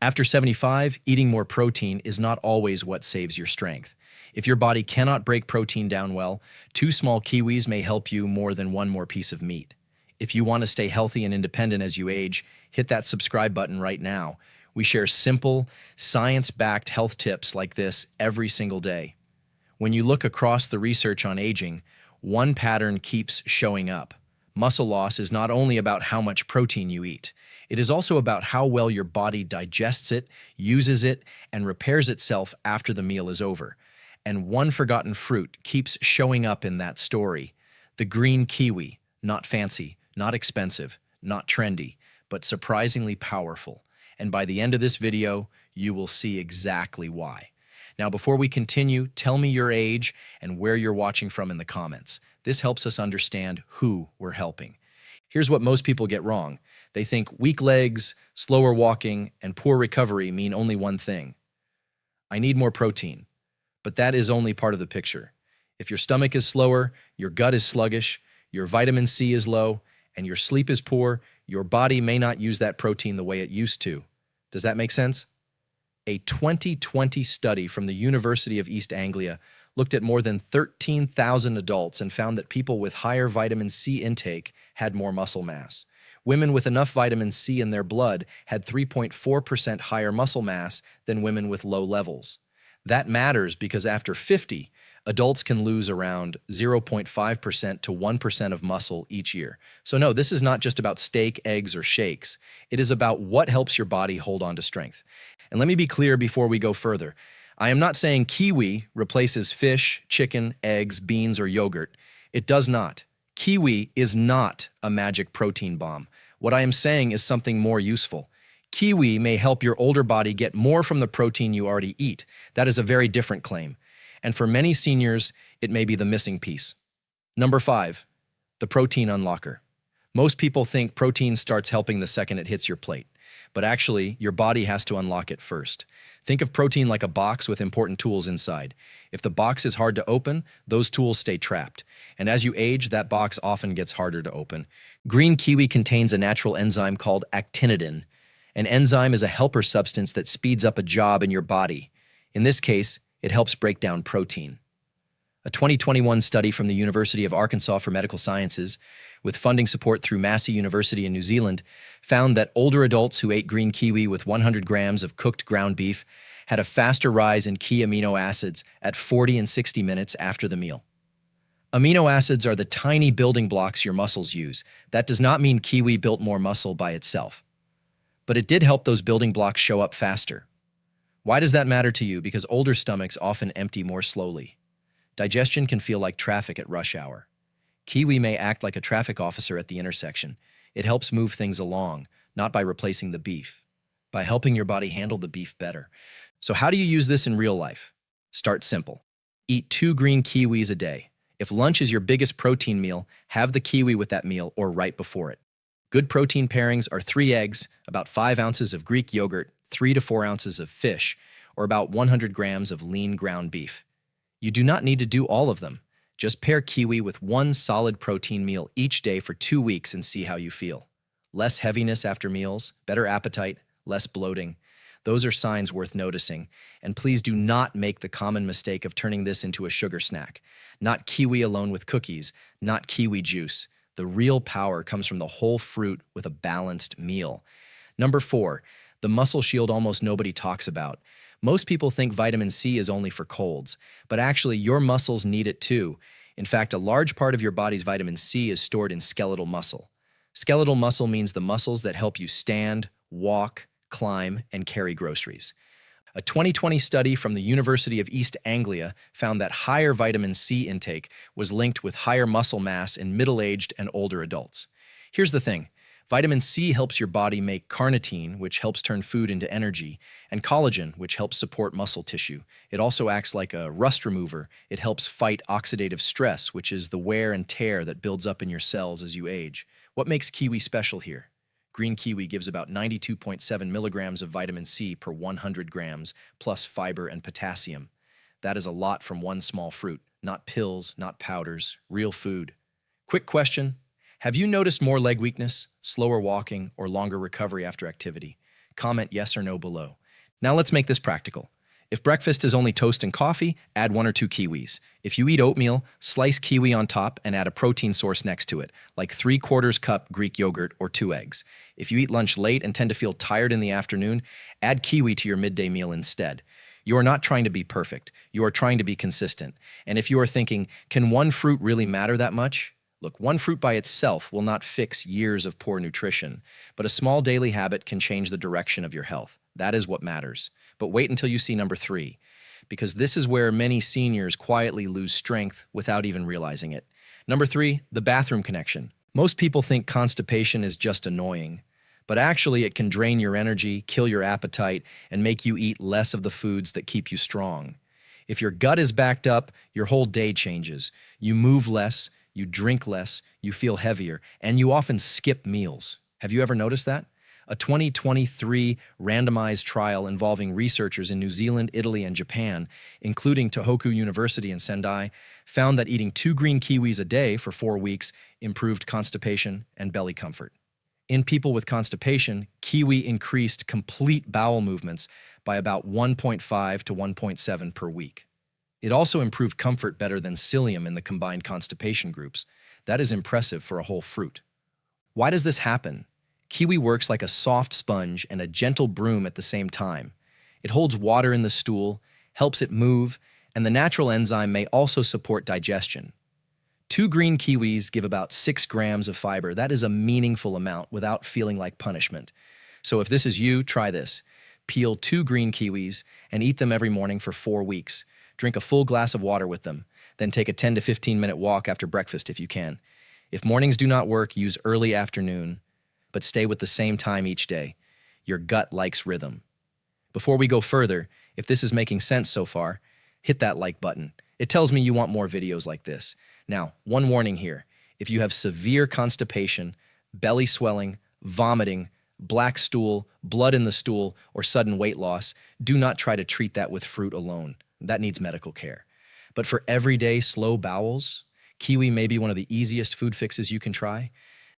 After 75, eating more protein is not always what saves your strength. If your body cannot break protein down well, 2 small kiwis may help you more than one more piece of meat. If you want to stay healthy and independent as you age, hit that subscribe button right now. We share simple, science-backed health tips like this every single day. When you look across the research on aging, one pattern keeps showing up. Muscle loss is not only about how much protein you eat. It is also about how well your body digests it, uses it, and repairs itself after the meal is over. And one forgotten fruit keeps showing up in that story. The green kiwi, not fancy, not expensive, not trendy, but surprisingly powerful. And by the end of this video, you will see exactly why. Now, before we continue, tell me your age and where you're watching from in the comments. This helps us understand who we're helping. Here's what most people get wrong. They think weak legs, slower walking, and poor recovery mean only one thing. I need more protein. But that is only part of the picture. If your stomach is slower, your gut is sluggish, your vitamin C is low, and your sleep is poor, your body may not use that protein the way it used to. Does that make sense? A 2020 study from the University of East Anglia looked at more than 13,000 adults and found that people with higher vitamin C intake had more muscle mass. Women with enough vitamin C in their blood had 3.4% higher muscle mass than women with low levels. That matters because after 50, adults can lose around 0.5% to 1% of muscle each year. So no, this is not just about steak, eggs, or shakes. It is about what helps your body hold on to strength. And let me be clear before we go further. I am not saying kiwi replaces fish, chicken, eggs, beans, or yogurt. It does not. Kiwi is not a magic protein bomb. What I am saying is something more useful. Kiwi may help your older body get more from the protein you already eat. That is a very different claim. And for many seniors, it may be the missing piece. Number 5, the protein unlocker. Most people think protein starts helping the second it hits your plate. But actually, your body has to unlock it first. Think of protein like a box with important tools inside. If the box is hard to open, those tools stay trapped. And as you age, that box often gets harder to open. Green kiwi contains a natural enzyme called actinidin. An enzyme is a helper substance that speeds up a job in your body. In this case, it helps break down protein. A 2021 study from the University of Arkansas for Medical Sciences, with funding support through Massey University in New Zealand, found that older adults who ate green kiwi with 100 grams of cooked ground beef had a faster rise in key amino acids at 40 and 60 minutes after the meal. Amino acids are the tiny building blocks your muscles use. That does not mean kiwi built more muscle by itself. But it did help those building blocks show up faster. Why does that matter to you? Because older stomachs often empty more slowly. Digestion can feel like traffic at rush hour. Kiwi may act like a traffic officer at the intersection. It helps move things along, not by replacing the beef, by helping your body handle the beef better. So how do you use this in real life? Start simple. Eat 2 green kiwis a day. If lunch is your biggest protein meal, have the kiwi with that meal or right before it. Good protein pairings are 3 eggs, about 5 ounces of Greek yogurt, 3 to 4 ounces of fish, or about 100 grams of lean ground beef. You do not need to do all of them. Just pair kiwi with 1 solid protein meal each day for 2 weeks and see how you feel. Less heaviness after meals, better appetite, less bloating. Those are signs worth noticing. And please do not make the common mistake of turning this into a sugar snack. Not kiwi alone with cookies, not kiwi juice. The real power comes from the whole fruit with a balanced meal. Number 4, the muscle shield almost nobody talks about. Most people think vitamin C is only for colds, but actually your muscles need it too. In fact, a large part of your body's vitamin C is stored in skeletal muscle. Skeletal muscle means the muscles that help you stand, walk, climb, and carry groceries. A 2020 study from the University of East Anglia found that higher vitamin C intake was linked with higher muscle mass in middle-aged and older adults. Here's the thing. Vitamin C helps your body make carnitine, which helps turn food into energy, and collagen, which helps support muscle tissue. It also acts like a rust remover. It helps fight oxidative stress, which is the wear and tear that builds up in your cells as you age. What makes kiwi special here? Green kiwi gives about 92.7 milligrams of vitamin C per 100 grams, plus fiber and potassium. That is a lot from 1 small fruit. Not pills, not powders, real food. Quick question. Have you noticed more leg weakness, slower walking, or longer recovery after activity? Comment yes or no below. Now let's make this practical. If breakfast is only toast and coffee, add 1 or 2 kiwis. If you eat oatmeal, slice kiwi on top and add a protein source next to it, like 3/4 cup Greek yogurt or 2 eggs. If you eat lunch late and tend to feel tired in the afternoon, add kiwi to your midday meal instead. You are not trying to be perfect. You are trying to be consistent. And if you are thinking, can one fruit really matter that much? Look, one fruit by itself will not fix years of poor nutrition, but a small daily habit can change the direction of your health. That is what matters. But wait until you see number 3, because this is where many seniors quietly lose strength without even realizing it. Number 3, the bathroom connection. Most people think constipation is just annoying, but actually it can drain your energy, kill your appetite, and make you eat less of the foods that keep you strong. If your gut is backed up, your whole day changes. You move less, you drink less, you feel heavier, and you often skip meals. Have you ever noticed that? A 2023 randomized trial involving researchers in New Zealand, Italy, and Japan, including Tohoku University in Sendai, found that eating 2 green kiwis a day for 4 weeks improved constipation and belly comfort. In people with constipation, kiwi increased complete bowel movements by about 1.5 to 1.7 per week. It also improved comfort better than psyllium in the combined constipation groups. That is impressive for a whole fruit. Why does this happen? Kiwi works like a soft sponge and a gentle broom at the same time. It holds water in the stool, helps it move, and the natural enzyme may also support digestion. 2 green kiwis give about 6 grams of fiber. That is a meaningful amount without feeling like punishment. So if this is you, try this. Peel 2 green kiwis and eat them every morning for 4 weeks. Drink a full glass of water with them. Then take a 10 to 15-minute walk after breakfast if you can. If mornings do not work, use early afternoon, but stay with the same time each day. Your gut likes rhythm. Before we go further, if this is making sense so far, hit that like button. It tells me you want more videos like this. Now, one warning here. If you have severe constipation, belly swelling, vomiting, black stool, blood in the stool, or sudden weight loss, do not try to treat that with fruit alone. That needs medical care. But for everyday slow bowels, kiwi may be one of the easiest food fixes you can try.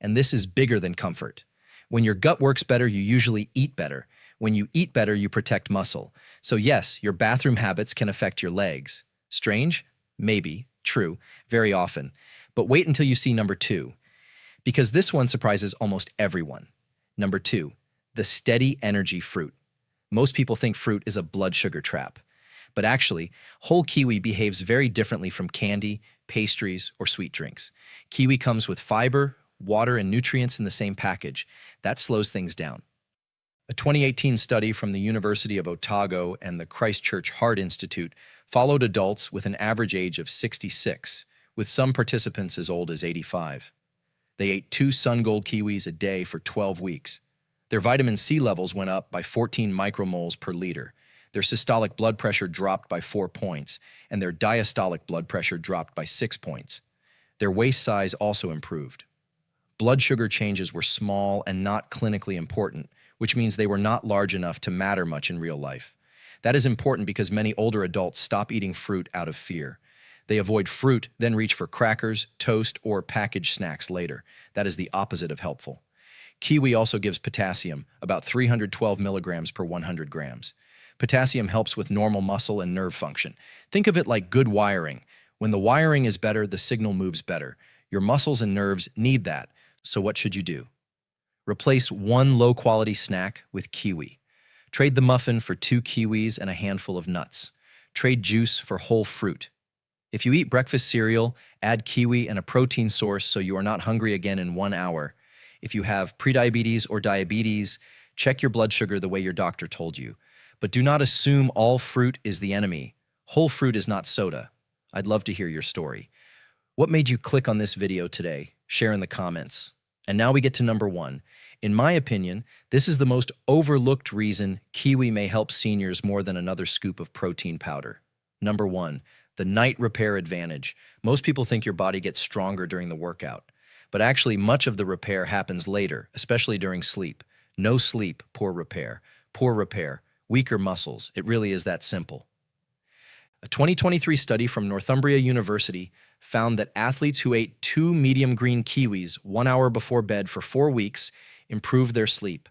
And this is bigger than comfort. When your gut works better, you usually eat better. When you eat better, you protect muscle. So yes, your bathroom habits can affect your legs. Strange? Maybe. True. Very often. But wait until you see number 2, because this one surprises almost everyone. Number 2, the steady energy fruit. Most people think fruit is a blood sugar trap. But actually, whole kiwi behaves very differently from candy, pastries, or sweet drinks. Kiwi comes with fiber, water, and nutrients in the same package. That slows things down. A 2018 study from the University of Otago and the Christchurch Heart Institute followed adults with an average age of 66, with some participants as old as 85. They ate 2 sun gold kiwis a day for 12 weeks. Their vitamin C levels went up by 14 micromoles per liter. Their systolic blood pressure dropped by 4 points, and their diastolic blood pressure dropped by 6 points. Their waist size also improved. Blood sugar changes were small and not clinically important, which means they were not large enough to matter much in real life. That is important because many older adults stop eating fruit out of fear. They avoid fruit, then reach for crackers, toast, or packaged snacks later. That is the opposite of helpful. Kiwi also gives potassium, about 312 milligrams per 100 grams. Potassium helps with normal muscle and nerve function. Think of it like good wiring. When the wiring is better, the signal moves better. Your muscles and nerves need that. So what should you do? Replace 1 low-quality snack with kiwi. Trade the muffin for 2 kiwis and a handful of nuts. Trade juice for whole fruit. If you eat breakfast cereal, add kiwi and a protein source so you are not hungry again in 1 hour. If you have prediabetes or diabetes, check your blood sugar the way your doctor told you. But do not assume all fruit is the enemy. Whole fruit is not soda. I'd love to hear your story. What made you click on this video today? Share in the comments. And now we get to number 1. In my opinion, this is the most overlooked reason kiwi may help seniors more than another scoop of protein powder. Number 1, the night repair advantage. Most people think your body gets stronger during the workout, but actually much of the repair happens later, especially during sleep. No sleep, poor repair. Poor repair, weaker muscles. It really is that simple. A 2023 study from Northumbria University found that athletes who ate 2 medium green kiwis 1 hour before bed for 4 weeks improved their sleep.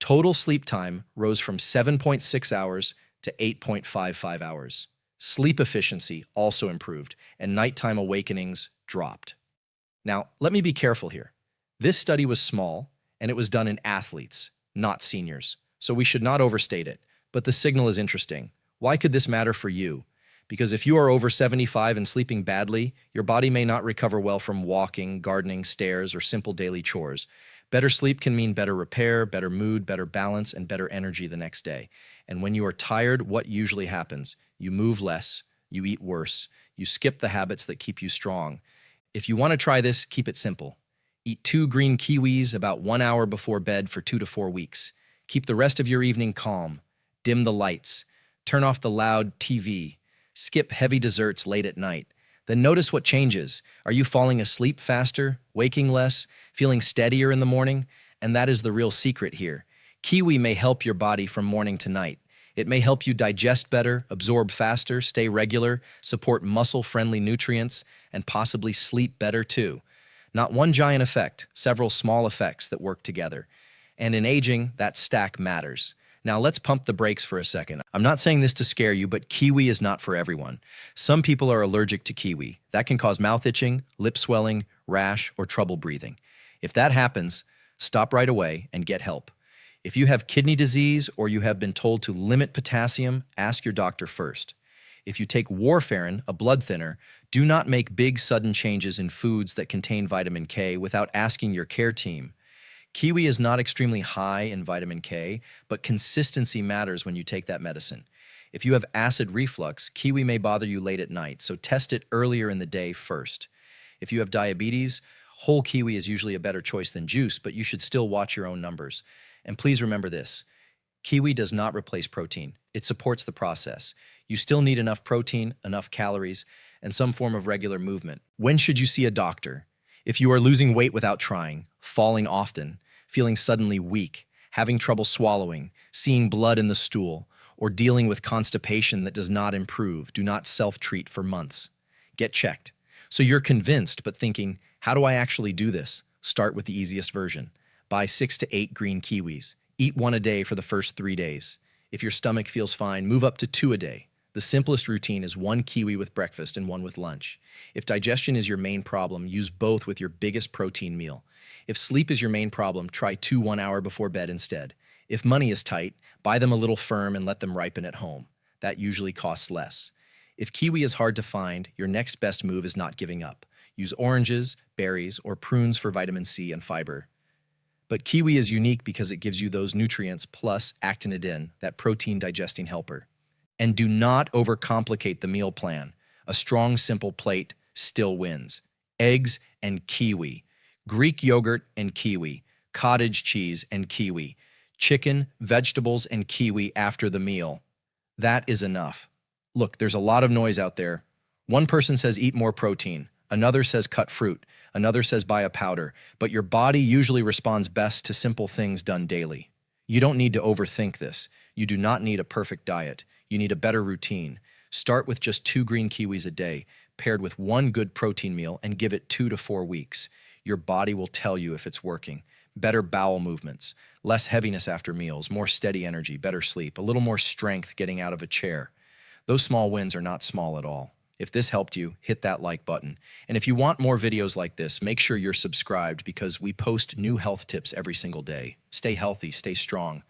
Total sleep time rose from 7.6 hours to 8.55 hours. Sleep efficiency also improved, and nighttime awakenings dropped. Now, let me be careful here. This study was small, and it was done in athletes, not seniors, so we should not overstate it. But the signal is interesting. Why could this matter for you? Because if you are over 75 and sleeping badly, your body may not recover well from walking, gardening, stairs, or simple daily chores. Better sleep can mean better repair, better mood, better balance, and better energy the next day. And when you are tired, what usually happens? You move less, you eat worse, you skip the habits that keep you strong. If you want to try this, keep it simple. Eat 2 green kiwis about 1 hour before bed for 2 to 4 weeks. Keep the rest of your evening calm. Dim the lights. Turn off the loud TV. Skip heavy desserts late at night. Then notice what changes. Are you falling asleep faster, waking less, feeling steadier in the morning? And that is the real secret here. Kiwi may help your body from morning to night. It may help you digest better, absorb faster, stay regular, support muscle-friendly nutrients, and possibly sleep better too. Not one giant effect, several small effects that work together. And in aging, that stack matters. Now let's pump the brakes for a second. I'm not saying this to scare you, but kiwi is not for everyone. Some people are allergic to kiwi. That can cause mouth itching, lip swelling, rash, or trouble breathing. If that happens, stop right away and get help. If you have kidney disease or you have been told to limit potassium, ask your doctor first. If you take warfarin, a blood thinner, do not make big sudden changes in foods that contain vitamin K without asking your care team. Kiwi is not extremely high in vitamin K, but consistency matters when you take that medicine. If you have acid reflux, kiwi may bother you late at night, so test it earlier in the day first. If you have diabetes, whole kiwi is usually a better choice than juice, but you should still watch your own numbers. And please remember this. Kiwi does not replace protein. It supports the process. You still need enough protein, enough calories, and some form of regular movement. When should you see a doctor? If you are losing weight without trying, falling often, feeling suddenly weak, having trouble swallowing, seeing blood in the stool, or dealing with constipation that does not improve, do not self-treat for months. Get checked. So you're convinced but thinking, how do I actually do this? Start with the easiest version. Buy 6 to 8 green kiwis. Eat 1 a day for the first 3 days. If your stomach feels fine, move up to 2 a day. The simplest routine is 1 kiwi with breakfast and 1 with lunch. If digestion is your main problem, use both with your biggest protein meal. If sleep is your main problem, try 2 1 hour before bed instead. If money is tight, buy them a little firm and let them ripen at home. That usually costs less. If kiwi is hard to find, your next best move is not giving up. Use oranges, berries, or prunes for vitamin C and fiber. But kiwi is unique because it gives you those nutrients plus actinidin, that protein digesting helper. And do not overcomplicate the meal plan. A strong, simple plate still wins. Eggs and kiwi. Greek yogurt and kiwi. Cottage cheese and kiwi. Chicken, vegetables, and kiwi after the meal. That is enough. Look, there's a lot of noise out there. One person says eat more protein. Another says cut fruit. Another says buy a powder. But your body usually responds best to simple things done daily. You don't need to overthink this. You do not need a perfect diet. You need a better routine. Start with just 2 green kiwis a day, paired with 1 good protein meal, and give it 2 to 4 weeks. Your body will tell you if it's working. Better bowel movements, less heaviness after meals, more steady energy, better sleep, a little more strength getting out of a chair. Those small wins are not small at all. If this helped you, hit that like button. And if you want more videos like this, make sure you're subscribed because we post new health tips every single day. Stay healthy, stay strong.